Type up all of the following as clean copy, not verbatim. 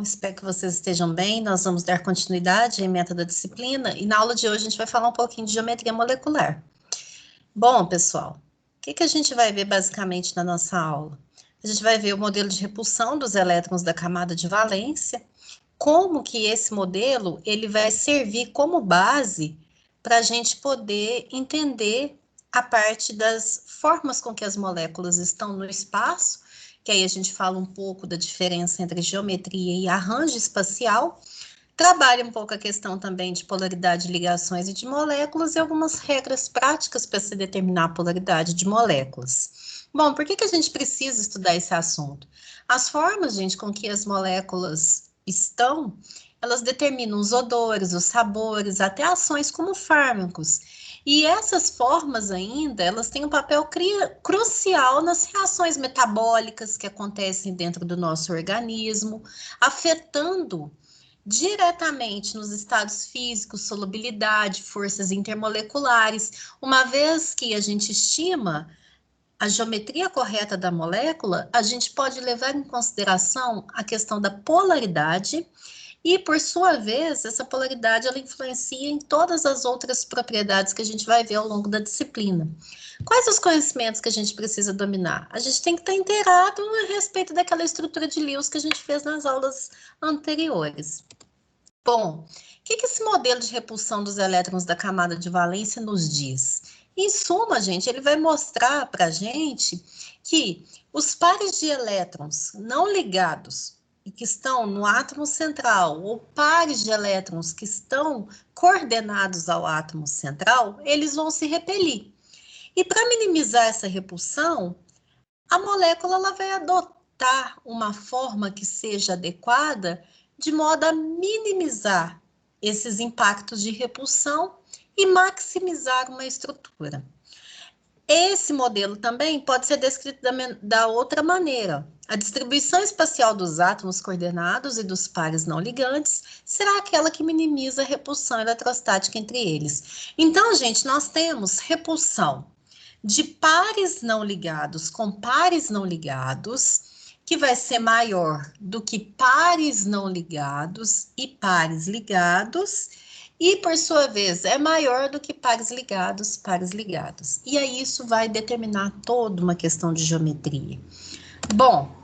Espero que vocês estejam bem. Nós vamos dar continuidade em meta da disciplina e na aula de hoje a gente vai falar um pouquinho de geometria molecular. Bom, pessoal, o que a gente vai ver basicamente na nossa aula? A gente vai ver o modelo de repulsão dos elétrons da camada de valência, como que esse modelo ele vai servir como base para a gente poder entender a parte das formas com que as moléculas estão no espaço, que aí a gente fala um pouco da diferença entre geometria e arranjo espacial, trabalha um pouco a questão também de polaridade, ligações e de moléculas e algumas regras práticas para se determinar a polaridade de moléculas. Bom, por que a gente precisa estudar esse assunto? As formas, gente, com que as moléculas estão, elas determinam os odores, os sabores, até ações como fármacos. E essas formas ainda, elas têm um papel crucial nas reações metabólicas que acontecem dentro do nosso organismo, afetando diretamente nos estados físicos, solubilidade, forças intermoleculares, uma vez que a gente estima a geometria correta da molécula, a gente pode levar em consideração a questão da polaridade e, por sua vez, essa polaridade ela influencia em todas as outras propriedades que a gente vai ver ao longo da disciplina. Quais os conhecimentos que a gente precisa dominar? A gente tem que estar inteirado a respeito daquela estrutura de Lewis que a gente fez nas aulas anteriores. Bom, o que esse modelo de repulsão dos elétrons da camada de valência nos diz? Em suma, gente, ele vai mostrar para a gente que os pares de elétrons não ligados e que estão no átomo central, ou pares de elétrons que estão coordenados ao átomo central, eles vão se repelir. E para minimizar essa repulsão, a molécula ela vai adotar uma forma que seja adequada de modo a minimizar esses impactos de repulsão e maximizar uma estrutura. Esse modelo também pode ser descrito da outra maneira. A distribuição espacial dos átomos coordenados e dos pares não ligantes será aquela que minimiza a repulsão eletrostática entre eles. Então, gente, nós temos repulsão de pares não ligados com pares não ligados, que vai ser maior do que pares não ligados e pares ligados, e, por sua vez, é maior do que pares ligados, pares ligados. E aí isso vai determinar toda uma questão de geometria. Bom,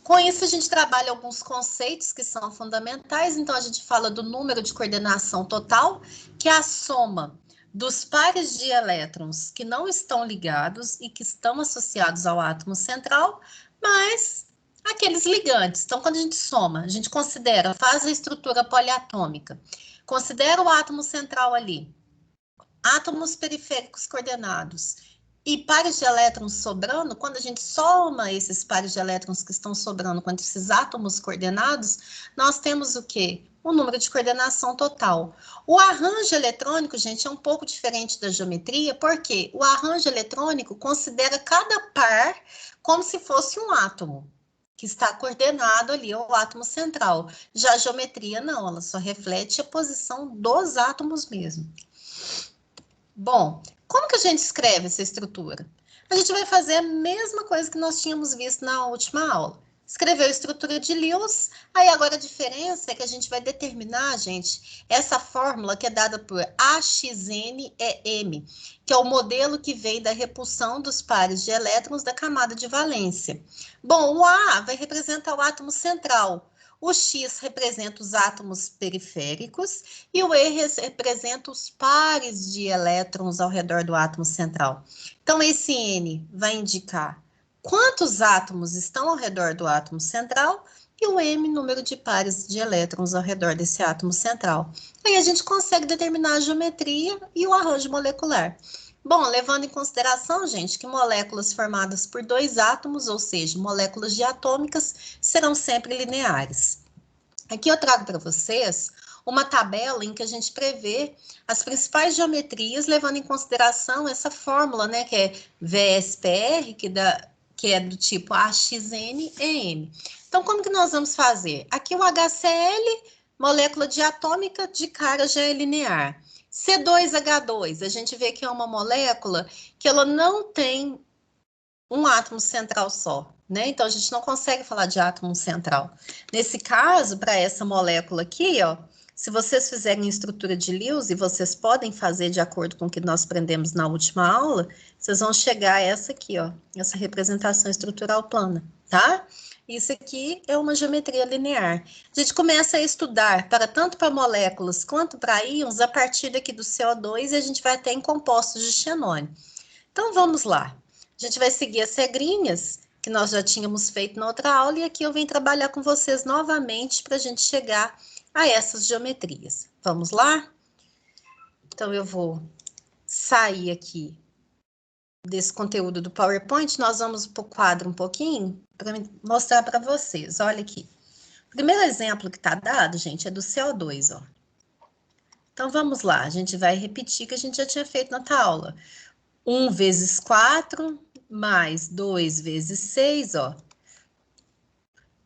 com isso a gente trabalha alguns conceitos que são fundamentais, então a gente fala do número de coordenação total, que é a soma dos pares de elétrons que não estão ligados e que estão associados ao átomo central, mas aqueles ligantes. Então, quando a gente soma, a gente considera, faz a estrutura poliatômica, considera o átomo central ali, átomos periféricos coordenados e pares de elétrons sobrando, quando a gente soma esses pares de elétrons que estão sobrando com esses átomos coordenados, nós temos o quê? O número de coordenação total. O arranjo eletrônico, gente, é um pouco diferente da geometria, porque o arranjo eletrônico considera cada par como se fosse um átomo, que está coordenado ali ao átomo central. Já a geometria, não, ela só reflete a posição dos átomos mesmo. Bom, como que a gente escreve essa estrutura? A gente vai fazer a mesma coisa que nós tínhamos visto na última aula. Escreveu a estrutura de Lewis, aí agora a diferença é que a gente vai determinar, gente, essa fórmula que é dada por AXNEM, que é o modelo que vem da repulsão dos pares de elétrons da camada de valência. Bom, o A vai representar o átomo central, o X representa os átomos periféricos e o E representa os pares de elétrons ao redor do átomo central. Então, esse N vai indicar quantos átomos estão ao redor do átomo central e o M, número de pares de elétrons ao redor desse átomo central. Aí a gente consegue determinar a geometria e o arranjo molecular. Bom, levando em consideração, gente, que moléculas formadas por dois átomos, ou seja, moléculas diatômicas, serão sempre lineares. Aqui eu trago para vocês uma tabela em que a gente prevê as principais geometrias, levando em consideração essa fórmula, né, que é VSPR, que é do tipo AXN-EM. Então, como que nós vamos fazer? Aqui o HCl, molécula diatômica, de cara já é linear. C2H2, a gente vê que é uma molécula que ela não tem um átomo central só. né? Então, a gente não consegue falar de átomo central. Nesse caso, para essa molécula aqui, ó, se vocês fizerem estrutura de Lewis, e vocês podem fazer de acordo com o que nós aprendemos na última aula, vocês vão chegar a essa aqui, ó, essa representação estrutural plana, tá? Isso aqui é uma geometria linear. A gente começa a estudar tanto para moléculas quanto para íons a partir daqui do CO2 e a gente vai até em compostos de xenônio. Então, vamos lá. A gente vai seguir as regrinhas que nós já tínhamos feito na outra aula e aqui eu venho trabalhar com vocês novamente para a gente chegar a essas geometrias. Vamos lá? Então, eu vou sair aqui desse conteúdo do PowerPoint, nós vamos para o quadro um pouquinho para mostrar para vocês. Olha aqui. O primeiro exemplo que está dado, gente, é do CO2, ó. Então, vamos lá. A gente vai repetir o que a gente já tinha feito na outra aula. 1 vezes 4 mais 2 vezes 6, ó.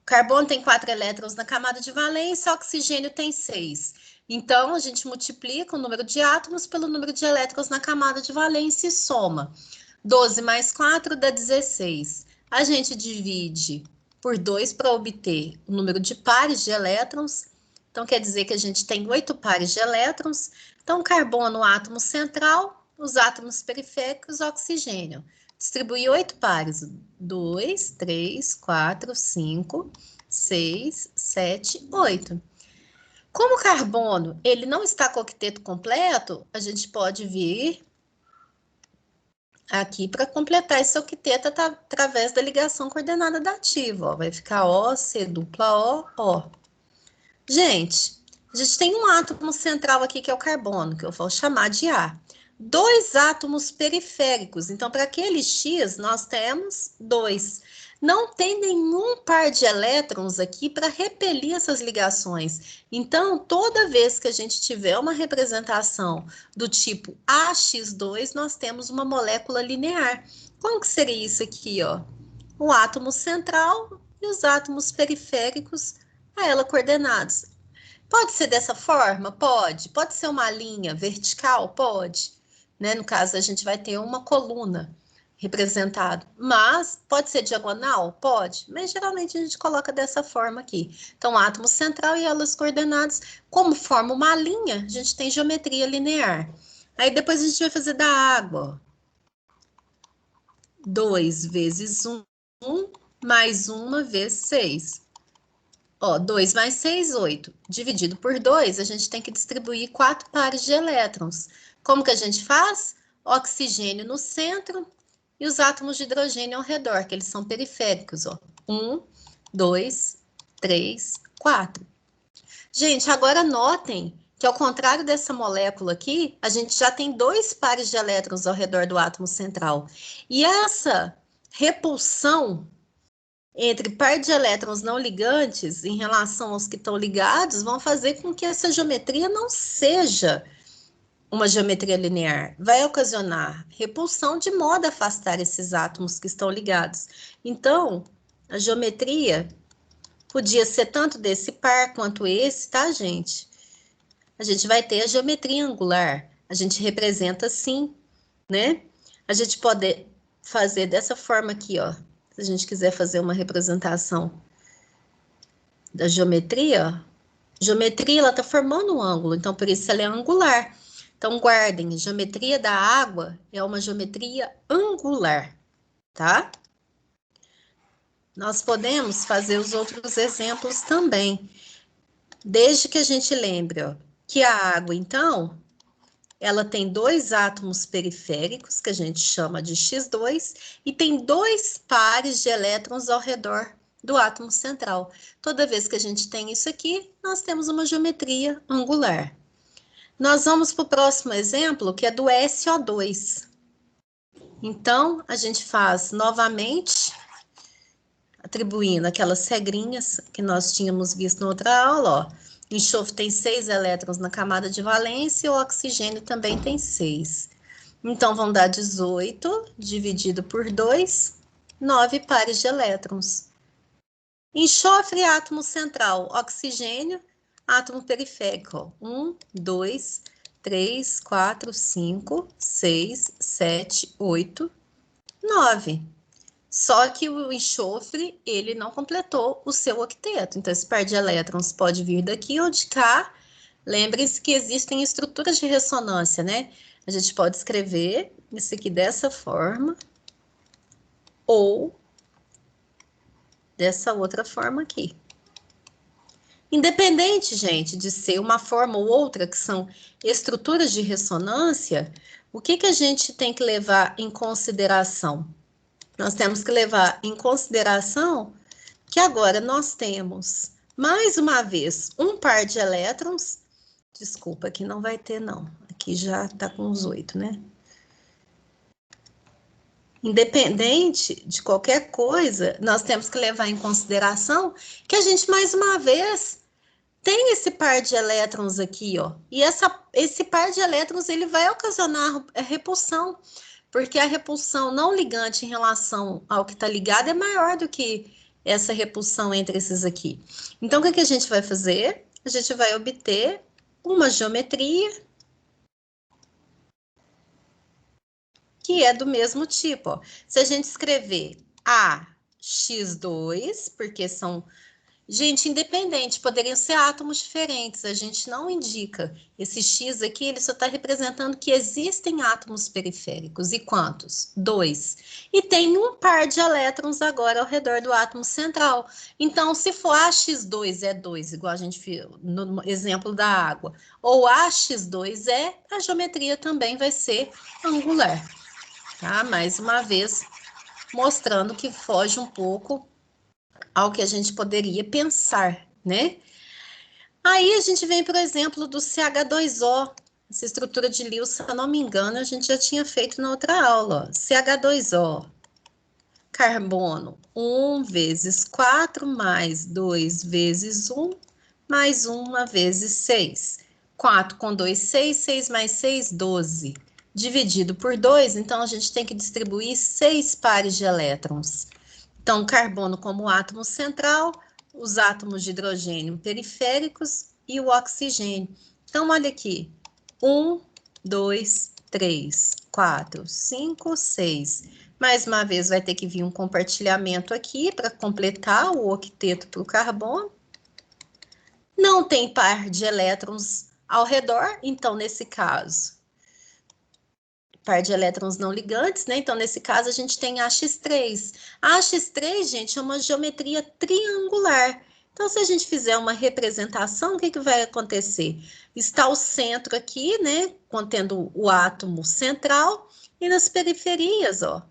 Carbono tem 4 elétrons na camada de valência, oxigênio tem 6. Então, a gente multiplica o número de átomos pelo número de elétrons na camada de valência e soma. 12 mais 4 dá 16. A gente divide por 2 para obter o número de pares de elétrons. Então, quer dizer que a gente tem 8 pares de elétrons. Então, carbono, o átomo central, os átomos periféricos, oxigênio. Distribuir 8 pares. 2, 3, 4, 5, 6, 7, 8. Como o carbono ele não está com o octeto completo, a gente pode vir aqui para completar esse octeto através da ligação coordenada dativa. Ó. Vai ficar O, C, dupla O, O. Gente, a gente tem um átomo central aqui que é o carbono, que eu vou chamar de A. 2 átomos periféricos, então para aquele X nós temos 2. Não tem nenhum par de elétrons aqui para repelir essas ligações. Então, toda vez que a gente tiver uma representação do tipo AX2, nós temos uma molécula linear. Como que seria isso aqui, ó? O átomo central e os átomos periféricos a ela coordenados. Pode ser dessa forma? Pode. Pode ser uma linha vertical? Pode. Né? No caso, a gente vai ter uma coluna representado. Mas pode ser diagonal? Pode. Mas geralmente a gente coloca dessa forma aqui. Então, átomo central e elas coordenadas. Como forma uma linha, a gente tem geometria linear. Aí depois a gente vai fazer da água. 2 vezes 1, mais 1 vezes 6. Ó, 2 mais 6, 8. Dividido por 2, a gente tem que distribuir 4 pares de elétrons. Como que a gente faz? Oxigênio no centro e os átomos de hidrogênio ao redor, que eles são periféricos, ó. 1, 2, 3, 4. Gente, agora notem que ao contrário dessa molécula aqui, a gente já tem 2 pares de elétrons ao redor do átomo central. E essa repulsão entre par de elétrons não ligantes em relação aos que estão ligados vão fazer com que essa geometria não seja uma geometria linear. Vai ocasionar repulsão de modo a afastar esses átomos que estão ligados. Então, a geometria podia ser tanto desse par quanto esse, tá, gente? A gente vai ter a geometria angular. A gente representa assim, né? A gente pode fazer dessa forma aqui, ó. Se a gente quiser fazer uma representação da geometria, geometria ela está formando um ângulo, então por isso ela é angular. Então guardem, geometria da água é uma geometria angular, tá? Nós podemos fazer os outros exemplos também, desde que a gente lembre, ó, que a água, então, ela tem 2 átomos periféricos, que a gente chama de X2, e tem 2 pares de elétrons ao redor do átomo central. Toda vez que a gente tem isso aqui, nós temos uma geometria angular. Nós vamos para o próximo exemplo, que é do SO2. Então, a gente faz novamente, atribuindo aquelas regrinhas que nós tínhamos visto na outra aula, ó. Enxofre tem 6 elétrons na camada de valência e o oxigênio também tem 6. Então, vão dar 18 dividido por 2, 9 pares de elétrons. Enxofre, átomo central, oxigênio, átomo periférico. 1, 2, 3, 4, 5, 6, 7, 8, 9. Só que o enxofre, ele não completou o seu octeto. Então, esse par de elétrons pode vir daqui ou de cá. Lembrem-se que existem estruturas de ressonância, né? A gente pode escrever isso aqui dessa forma ou dessa outra forma aqui. Independente, gente, de ser uma forma ou outra, que são estruturas de ressonância, o que que a gente tem que levar em consideração? Nós temos que levar em consideração que agora nós temos, mais uma vez, um par de elétrons. Desculpa, aqui não vai ter, não. Aqui já está com os 8, né? Independente de qualquer coisa, nós temos que levar em consideração que a gente, mais uma vez, tem esse par de elétrons aqui, ó. E esse par de elétrons, ele vai ocasionar a repulsão, porque a repulsão não ligante em relação ao que está ligado é maior do que essa repulsão entre esses aqui. Então, o que a gente vai fazer? A gente vai obter uma geometria que é do mesmo tipo, ó. Se a gente escrever AX2, porque são... Gente, independente, poderiam ser átomos diferentes, a gente não indica. Esse X aqui, ele só está representando que existem átomos periféricos. E quantos? 2. E tem um par de elétrons agora ao redor do átomo central. Então, se for AX2 é 2, igual a gente viu no exemplo da água, ou AX2 é, a geometria também vai ser angular. Tá? Mais uma vez, mostrando que foge um pouco ao que a gente poderia pensar, né? Aí a gente vem, por exemplo, do CH2O, essa estrutura de Lewis, se eu não me engano, a gente já tinha feito na outra aula, ó. CH2O, carbono, 1 vezes 4 mais 2 vezes 1, mais 1 vezes 6. 4 com 2, 6, 6 mais 6, 12. Dividido por 2, então a gente tem que distribuir 6 pares de elétrons. Então, carbono como átomo central, os átomos de hidrogênio periféricos e o oxigênio. Então, olha aqui. 1, 2, 3, 4, 5, 6. Mais uma vez, vai ter que vir um compartilhamento aqui para completar o octeto para o carbono. Não tem par de elétrons ao redor, então, nesse caso, par de elétrons não ligantes, né? Então, nesse caso, a gente tem AX3. A AX3, gente, é uma geometria triangular. Então, se a gente fizer uma representação, o que que vai acontecer? Está o centro aqui, né? Contendo o átomo central, e nas periferias, ó,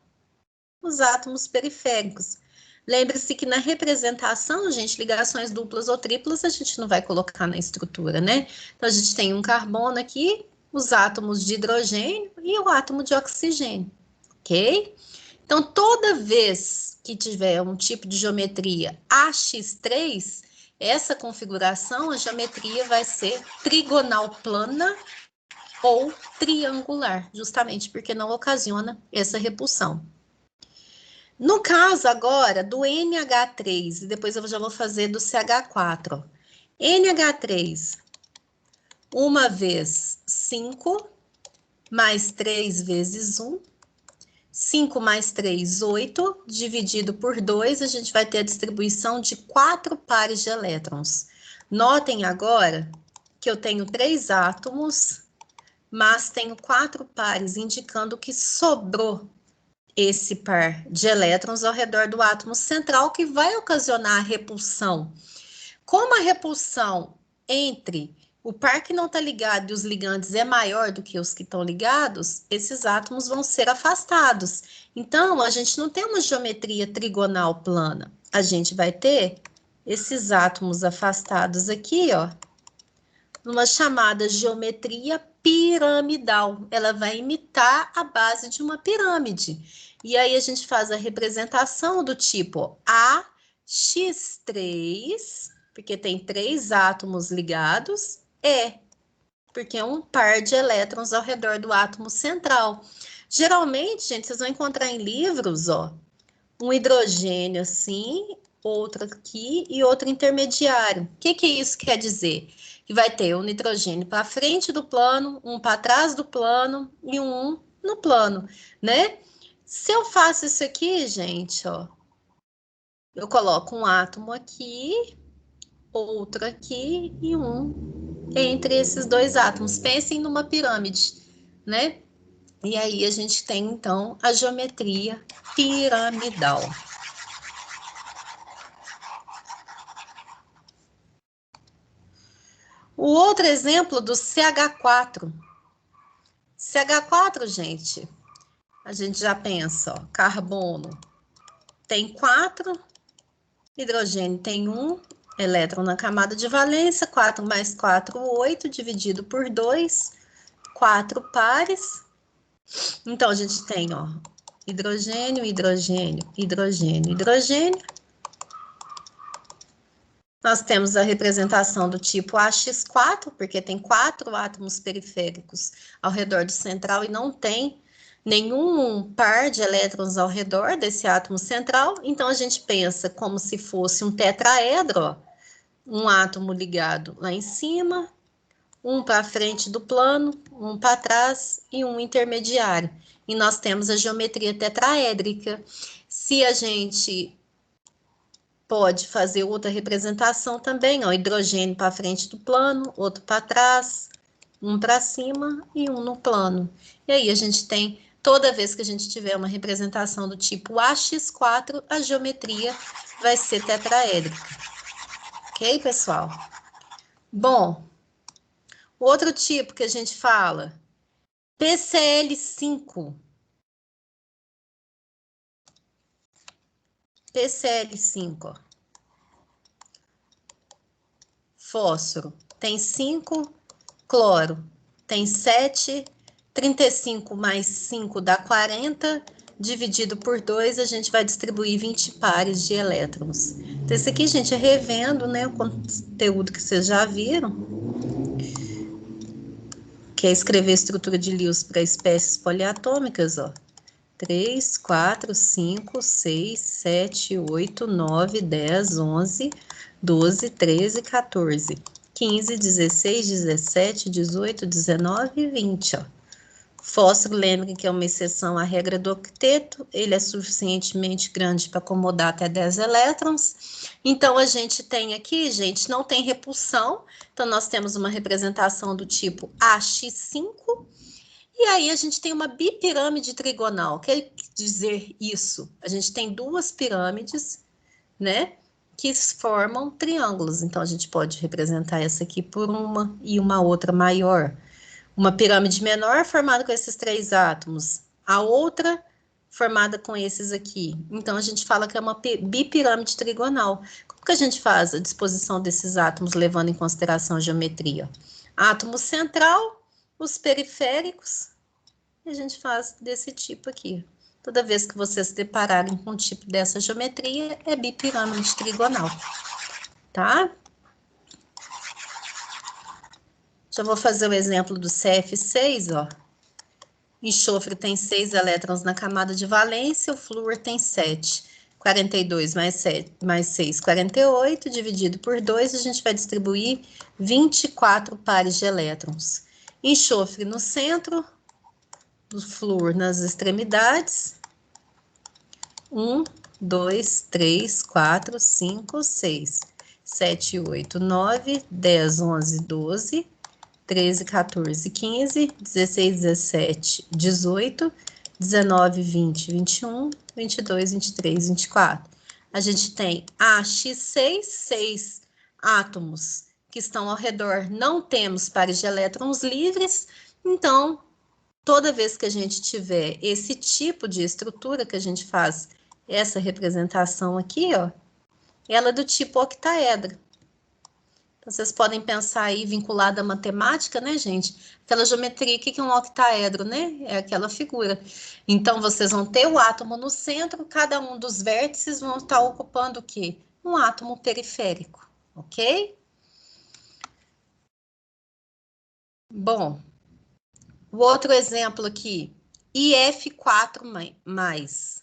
os átomos periféricos. Lembre-se que na representação, gente, ligações duplas ou triplas, a gente não vai colocar na estrutura, né? Então, a gente tem um carbono aqui, os átomos de hidrogênio e o átomo de oxigênio, ok? Então, toda vez que tiver um tipo de geometria AX3, essa configuração, a geometria vai ser trigonal plana ou triangular, justamente porque não ocasiona essa repulsão. No caso agora do NH3, e depois eu já vou fazer do CH4, ó. NH3, 1 vez 5, mais 3 vezes 1, 5 mais 3, 8, dividido por 2, a gente vai ter a distribuição de 4 pares de elétrons. Notem agora que eu tenho 3 átomos, mas tenho 4 pares, indicando que sobrou esse par de elétrons ao redor do átomo central, que vai ocasionar a repulsão. Como a repulsão entre o par que não está ligado e os ligantes é maior do que os que estão ligados, esses átomos vão ser afastados. Então, a gente não tem uma geometria trigonal plana. A gente vai ter esses átomos afastados aqui, ó, numa chamada geometria piramidal. Ela vai imitar a base de uma pirâmide. E aí a gente faz a representação do tipo AX3, porque tem 3 átomos ligados, porque é um par de elétrons ao redor do átomo central. Geralmente, gente, vocês vão encontrar em livros, ó, um hidrogênio assim, outro aqui e outro intermediário. O que que isso quer dizer? Que vai ter um nitrogênio para frente do plano, um para trás do plano e um no plano, né? Se eu faço isso aqui, gente, ó, eu coloco um átomo aqui, outro aqui e um entre esses dois átomos. Pensem numa pirâmide, né? E aí a gente tem, então, a geometria piramidal. O outro exemplo do CH4. CH4, gente, a gente já pensa, ó, carbono tem 4, hidrogênio tem 1, elétron na camada de valência, 4 mais 4, 8, dividido por 2, 4 pares. Então, a gente tem, ó, hidrogênio, hidrogênio, hidrogênio, hidrogênio. Nós temos a representação do tipo AX4, porque tem 4 átomos periféricos ao redor do central e não tem nenhum par de elétrons ao redor desse átomo central. Então, a gente pensa como se fosse um tetraedro, ó, um átomo ligado lá em cima, um para frente do plano, um para trás e um intermediário. E nós temos a geometria tetraédrica. Se a gente pode fazer outra representação também, ó, hidrogênio para frente do plano, outro para trás, um para cima e um no plano. E aí a gente tem, toda vez que a gente tiver uma representação do tipo AX4, a geometria vai ser tetraédrica. Ok, pessoal? Bom, outro tipo que a gente fala, PCl5. PCl5, ó. Fósforo tem 5, cloro tem 7, 35 mais 5 dá 40, dividido por 2, a gente vai distribuir 20 pares de elétrons. Então, esse aqui, gente, é revendo, né, o conteúdo que vocês já viram, que é escrever a estrutura de Lewis para espécies poliatômicas, ó. 3, 4, 5, 6, 7, 8, 9, 10, 11, 12, 13, 14, 15, 16, 17, 18, 19 e 20, ó. Fósforo, lembre que é uma exceção à regra do octeto, ele é suficientemente grande para acomodar até 10 elétrons. Então, a gente tem aqui, gente, não tem repulsão, então nós temos uma representação do tipo AX5, e aí a gente tem uma bipirâmide trigonal. Quer dizer isso? A gente tem duas pirâmides, né, que formam triângulos. Então, a gente pode representar essa aqui por uma e uma outra maior. Uma pirâmide menor formada com esses 3 átomos, a outra formada com esses aqui. Então, a gente fala que é uma bipirâmide trigonal. Como que a gente faz a disposição desses átomos levando em consideração a geometria? Átomo central, os periféricos, e a gente faz desse tipo aqui. Toda vez que vocês se depararem com um tipo dessa geometria, é bipirâmide trigonal, tá? Já vou fazer o exemplo do CF6, ó. Enxofre tem 6 elétrons na camada de valência, o flúor tem 7. 42 mais 7, mais 6, 48, dividido por 2, a gente vai distribuir 24 pares de elétrons. Enxofre no centro, o flúor nas extremidades. 1, 2, 3, 4, 5, 6, 7, 8, 9, 10, 11, 12, 13, 14, 15, 16, 17, 18, 19, 20, 21, 22, 23, 24. A gente tem AX6, 6 átomos que estão ao redor, não temos pares de elétrons livres, então, toda vez que a gente tiver esse tipo de estrutura que a gente faz essa representação aqui, ó, ela é do tipo octaedro. Então, vocês podem pensar aí vinculada à matemática, né, gente? Aquela geometria, o que é um octaedro, né? É aquela figura. Então, vocês vão ter o átomo no centro, cada um dos vértices vão estar ocupando o quê? Um átomo periférico, ok? Bom, o outro exemplo aqui, IF4 mais.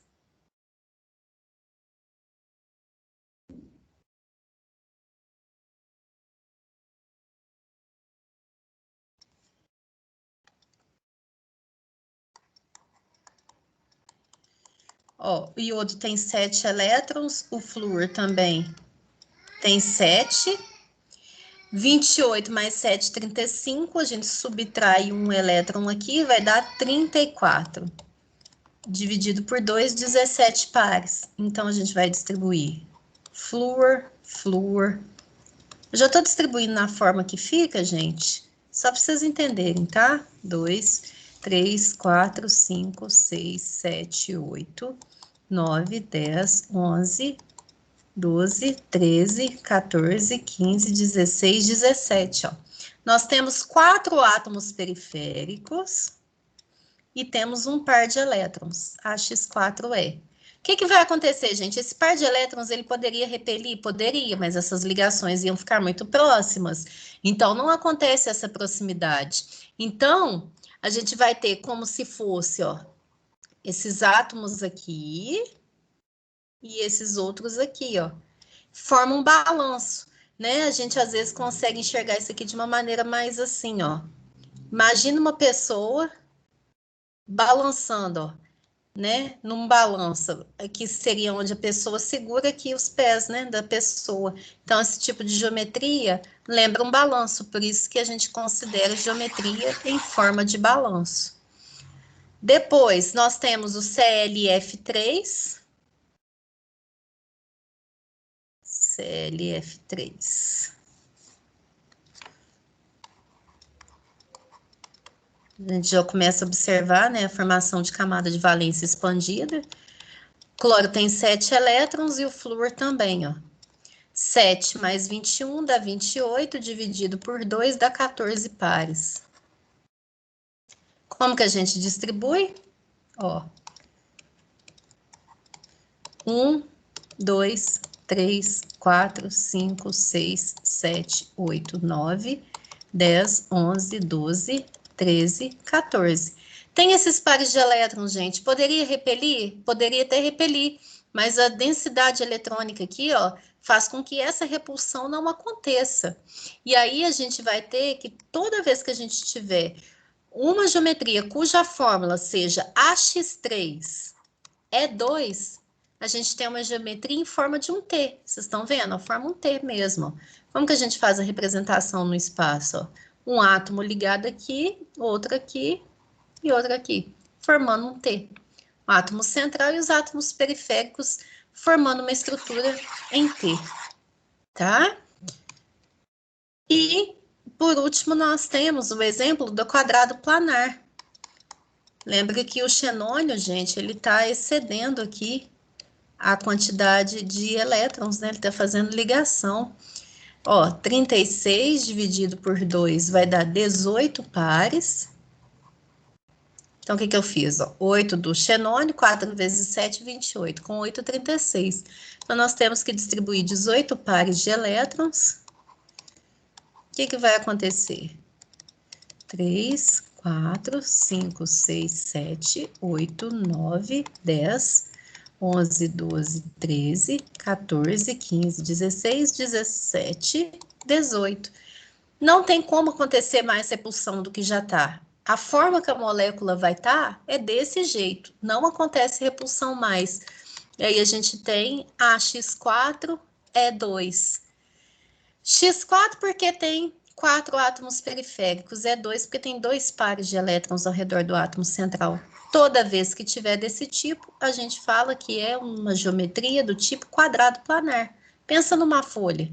Ó, o iodo tem 7 elétrons, o flúor também tem 7. 28 mais 7, 35. A gente subtrai um elétron aqui, vai dar 34. Dividido por 2, 17 pares. Então, a gente vai distribuir flúor, flúor. Eu já estou distribuindo na forma que fica, gente, só para vocês entenderem, tá? 2, 3, 4, 5, 6, 7, 8, 9, 10, 11, 12, 13, 14, 15, 16, 17, ó. Nós temos 4 átomos periféricos e temos um par de elétrons, AX4E. O que vai acontecer, gente? Esse par de elétrons, ele poderia repelir? Poderia, mas essas ligações iam ficar muito próximas. Então, não acontece essa proximidade. Então, a gente vai ter como se fosse, ó, esses átomos aqui e esses outros aqui, ó. Forma um balanço, né? A gente, às vezes, consegue enxergar isso aqui de uma maneira mais assim, ó. Imagina uma pessoa balançando, ó, né, num balanço, que seria onde a pessoa segura aqui os pés, né, da pessoa. Então, esse tipo de geometria lembra um balanço, por isso que a gente considera geometria em forma de balanço. Depois, nós temos o ClF3. ClF3. A gente já começa a observar, né, a formação de camada de valência expandida. O cloro tem 7 elétrons e o flúor também, ó. 7 mais 21 dá 28, dividido por 2 dá 14 pares. Como que a gente distribui? Ó. 1, 2, 3, 4, 5, 6, 7, 8, 9, 10, 11, 12, 13, 14. Tem esses pares de elétrons, gente. Poderia repelir? Poderia até repelir, mas a densidade eletrônica aqui, ó, faz com que essa repulsão não aconteça. E aí a gente vai ter que, toda vez que a gente tiver uma geometria cuja fórmula seja AX3 E2, a gente tem uma geometria em forma de um T. Vocês estão vendo? Forma um T mesmo. Como que a gente faz a representação no espaço? Ó? Um átomo ligado aqui, outro aqui e outro aqui, formando um T. O átomo central e os átomos periféricos formando uma estrutura em T. Tá? E, por último, nós temos o exemplo do quadrado planar. Lembra que o xenônio, gente, ele está excedendo aqui a quantidade de elétrons, né? Ele está fazendo ligação. Ó, 36 dividido por 2 vai dar 18 pares. Então, o que eu fiz? Ó, 8 do xenônio, 4 vezes 7, 28. Com 8, 36. Então, nós temos que distribuir 18 pares de elétrons. O que vai acontecer? 3, 4, 5, 6, 7, 8, 9, 10, 11, 12, 13, 14, 15, 16, 17, 18. Não tem como acontecer mais repulsão do que já está. A forma que a molécula vai estar é desse jeito. Não acontece repulsão mais. E aí a gente tem a X4E2. X4 porque tem 4 átomos periféricos, E2 porque tem 2 pares de elétrons ao redor do átomo central. Toda vez que tiver desse tipo, a gente fala que é uma geometria do tipo quadrado planar. Pensa numa folha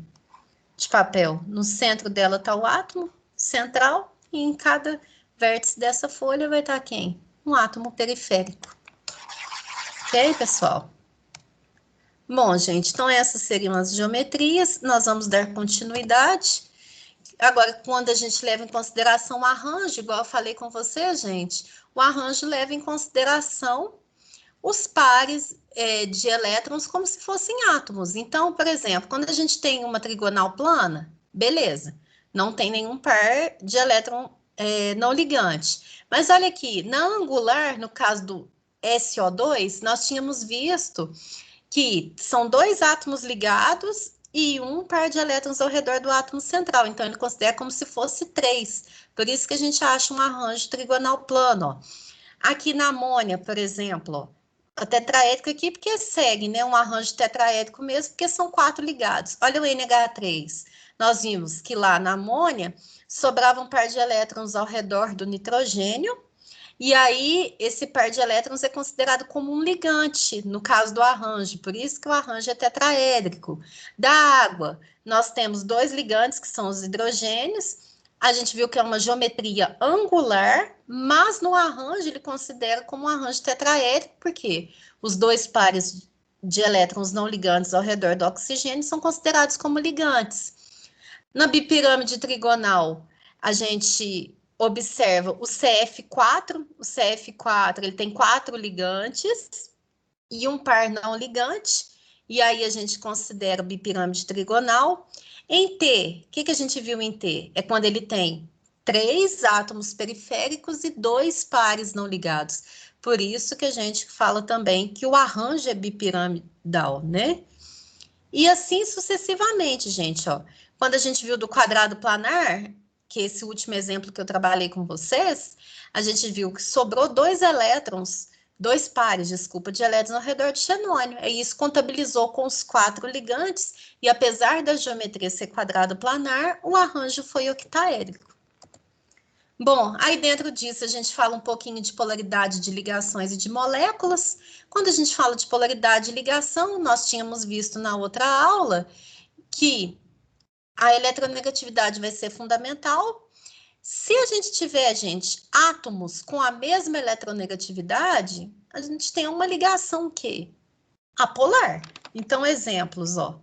de papel. No centro dela está o átomo central e em cada vértice dessa folha vai estar quem? Um átomo periférico. Ok, pessoal? Bom, gente, então essas seriam as geometrias. Nós vamos dar continuidade. Agora, quando a gente leva em consideração o arranjo, igual eu falei com você, gente, o arranjo leva em consideração os pares de elétrons como se fossem átomos. Então, por exemplo, quando a gente tem uma trigonal plana, beleza, não tem nenhum par de elétron não ligante. Mas olha aqui, na angular, no caso do SO2, nós tínhamos visto que são 2 átomos ligados e um par de elétrons ao redor do átomo central. Então, ele considera como se fosse 3. Por isso que a gente acha um arranjo trigonal plano. Ó. Aqui na amônia, por exemplo, ó, a tetraédrico aqui, porque segue, né? Um arranjo tetraédrico mesmo, porque são 4 ligados. Olha o NH3. Nós vimos que lá na amônia sobrava um par de elétrons ao redor do nitrogênio, e aí esse par de elétrons é considerado como um ligante, no caso do arranjo, por isso que o arranjo é tetraédrico. Da água, nós temos 2 ligantes, que são os hidrogênios. A gente viu que é uma geometria angular, mas no arranjo ele considera como um arranjo tetraédrico, porque os 2 pares de elétrons não ligantes ao redor do oxigênio são considerados como ligantes. Na bipirâmide trigonal, a gente observa o CF4. O CF4 ele tem 4 ligantes e um par não ligante, e aí a gente considera bipirâmide trigonal. Em T, o que a gente viu em T? É quando ele tem 3 átomos periféricos e 2 pares não ligados. Por isso que a gente fala também que o arranjo é bipiramidal, né? E assim sucessivamente, gente, ó. Quando a gente viu do quadrado planar, que esse último exemplo que eu trabalhei com vocês, a gente viu que sobrou 2 elétrons, 2 pares, desculpa, de elétrons ao redor do xenônio. E isso contabilizou com os 4 ligantes, e apesar da geometria ser quadrado planar, o arranjo foi octaédrico. Bom, aí dentro disso a gente fala um pouquinho de polaridade de ligações e de moléculas. Quando a gente fala de polaridade de ligação, nós tínhamos visto na outra aula que a eletronegatividade vai ser fundamental. Se a gente tiver, gente, átomos com a mesma eletronegatividade, a gente tem uma ligação o quê? Apolar. Então, exemplos, ó.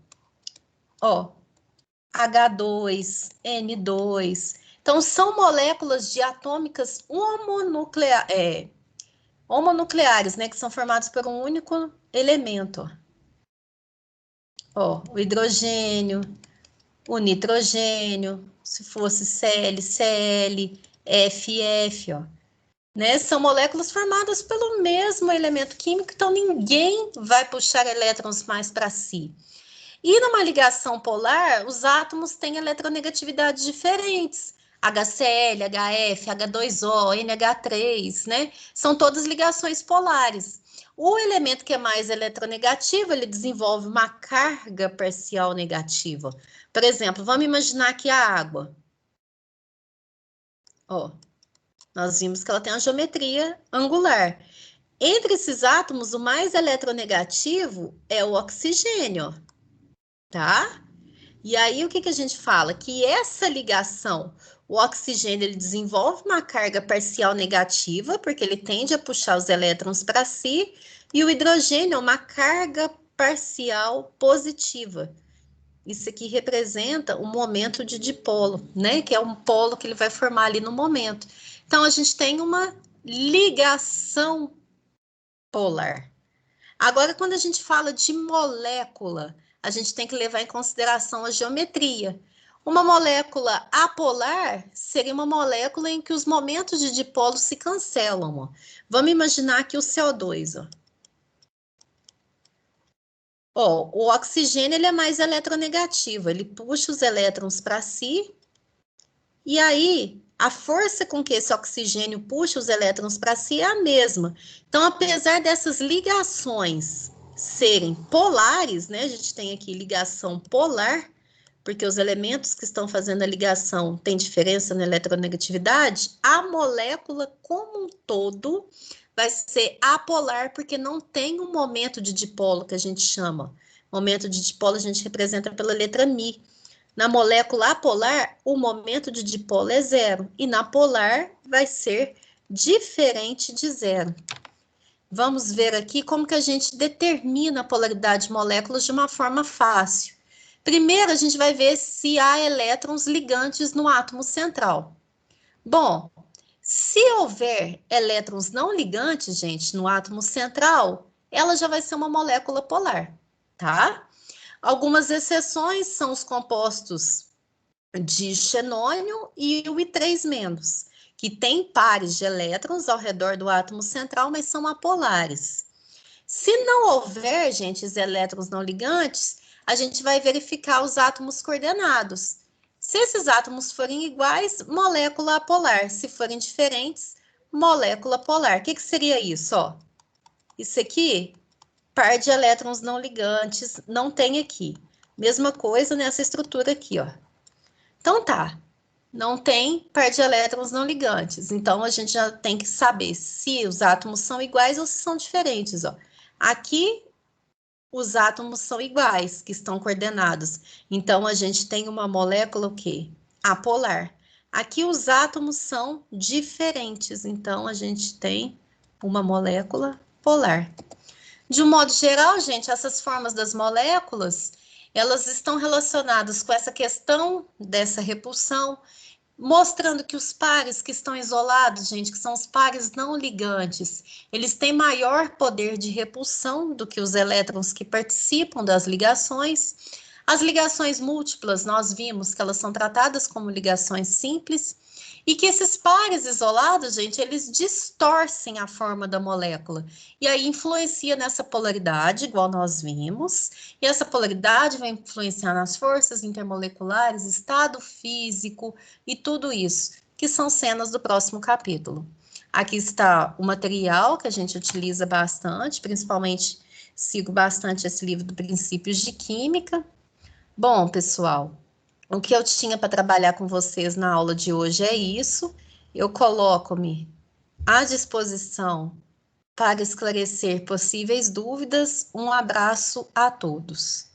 H2, N2. Então, são moléculas diatômicas homonucleares, né? Que são formadas por um único elemento. Ó, o hidrogênio, o nitrogênio, se fosse Cl, Cl, F, ó. Né? São moléculas formadas pelo mesmo elemento químico, então ninguém vai puxar elétrons mais para si. E numa ligação polar, os átomos têm eletronegatividades diferentes. HCl, HF, H2O, NH3, né? São todas ligações polares. O elemento que é mais eletronegativo, ele desenvolve uma carga parcial negativa. Por exemplo, vamos imaginar que a água. Ó, nós vimos que ela tem uma geometria angular. Entre esses átomos, o mais eletronegativo é o oxigênio, tá? E aí, o que a gente fala? Que essa ligação, o oxigênio, ele desenvolve uma carga parcial negativa, porque ele tende a puxar os elétrons para si, e o hidrogênio é uma carga parcial positiva. Isso aqui representa o momento de dipolo, né? Que é um polo que ele vai formar ali no momento. Então, a gente tem uma ligação polar. Agora, quando a gente fala de molécula, a gente tem que levar em consideração a geometria. Uma molécula apolar seria uma molécula em que os momentos de dipolo se cancelam. Ó. Vamos imaginar aqui o CO2. Ó, o oxigênio ele é mais eletronegativo, ele puxa os elétrons para si, e aí a força com que esse oxigênio puxa os elétrons para si é a mesma. Então, apesar dessas ligações serem polares, né? A gente tem aqui ligação polar, porque os elementos que estão fazendo a ligação têm diferença na eletronegatividade, a molécula como um todo vai ser apolar, porque não tem um momento de dipolo que a gente chama. Momento de dipolo a gente representa pela letra Mi. Na molécula apolar, o momento de dipolo é zero, e na polar vai ser diferente de zero. Vamos ver aqui como que a gente determina a polaridade de moléculas de uma forma fácil. Primeiro, a gente vai ver se há elétrons ligantes no átomo central. Bom, se houver elétrons não ligantes, gente, no átomo central, ela já vai ser uma molécula polar, tá? Algumas exceções são os compostos de xenônio e o I3-, que tem pares de elétrons ao redor do átomo central, mas são apolares. Se não houver, gente, os elétrons não ligantes, a gente vai verificar os átomos coordenados. Se esses átomos forem iguais, molécula apolar. Se forem diferentes, molécula polar. O que seria isso? Ó? Isso aqui, par de elétrons não ligantes, não tem aqui. Mesma coisa nessa estrutura aqui, ó. Então tá, não tem par de elétrons não ligantes. Então a gente já tem que saber se os átomos são iguais ou se são diferentes, ó. Aqui os átomos são iguais, que estão coordenados. Então a gente tem uma molécula o quê? Apolar. Aqui os átomos são diferentes, então a gente tem uma molécula polar. De um modo geral, gente, essas formas das moléculas, elas estão relacionadas com essa questão dessa repulsão, mostrando que os pares que estão isolados, gente, que são os pares não ligantes, eles têm maior poder de repulsão do que os elétrons que participam das ligações. As ligações múltiplas, nós vimos que elas são tratadas como ligações simples, e que esses pares isolados, gente, eles distorcem a forma da molécula. E aí influencia nessa polaridade, igual nós vimos, e essa polaridade vai influenciar nas forças intermoleculares, estado físico e tudo isso, que são cenas do próximo capítulo. Aqui está o material que a gente utiliza bastante, principalmente sigo bastante esse livro do Princípios de Química. Bom, pessoal, o que eu tinha para trabalhar com vocês na aula de hoje é isso. Eu coloco-me à disposição para esclarecer possíveis dúvidas. Um abraço a todos.